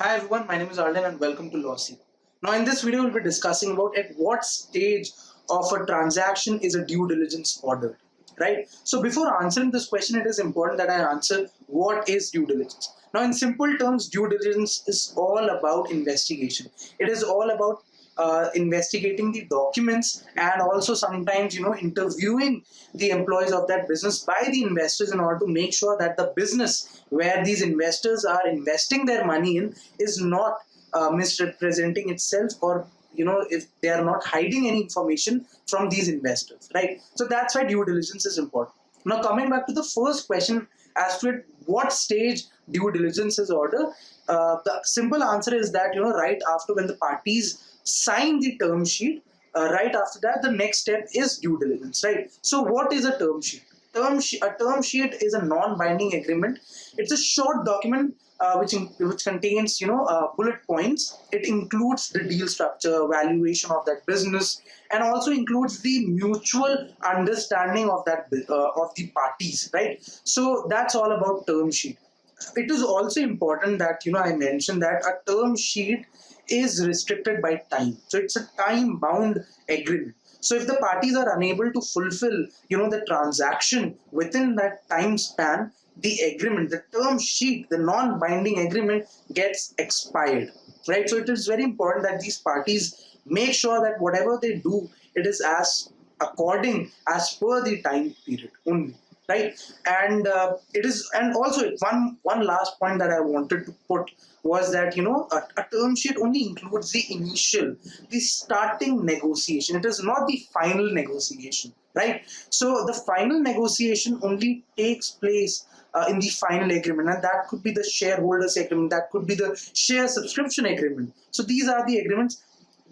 Hi everyone, my name is Arden and welcome to LawSikho. Now in this video we'll be discussing about at what stage of a transaction is a due diligence ordered, right? So before answering this question, it is important that I answer what is due diligence. Now in simple terms, due diligence is all about investigation. It is all about investigating the documents and also sometimes interviewing the employees of that business by the investors in order to make sure that the business where these investors are investing their money in is not misrepresenting itself, or if they are not hiding any information from these investors, right? So that's why due diligence is important. Now coming back to the first question as to at what stage due diligence is ordered, the simple answer is that right after when the parties sign the term sheet, right after that the next step is due diligence, right? So what is a term sheet? A term sheet is a non-binding agreement. It's a short document which contains bullet points. It includes the deal structure, valuation of that business, and also includes the mutual understanding of that of the parties, right? So that's all about term sheet. It is also important that I mentioned that a term sheet is restricted by time, so it's a time bound agreement. So if the parties are unable to fulfill the transaction within that time span, the agreement, the term sheet, the non binding agreement gets expired, right? So it is very important that these parties make sure that whatever they do, it is as per the time period only, right? And it is, and also one last point that I wanted to put was that a term sheet only includes the starting negotiation. It is not the final negotiation, right? So the final negotiation only takes place in the final agreement, and that could be the shareholders agreement, that could be the share subscription agreement. So these are the agreements.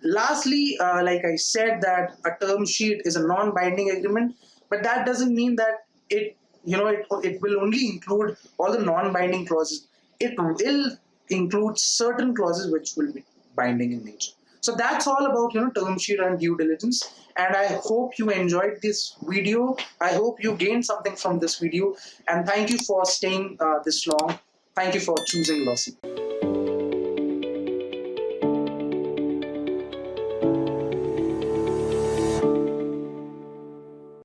Lastly, like I said, that a term sheet is a non-binding agreement, but that doesn't mean that it will only include all the non-binding clauses. It will include certain clauses which will be binding in nature. So that's all about term sheet and due diligence. And I hope you enjoyed this video. I hope you gained something from this video. And thank you for staying this long. Thank you for choosing LawSikho.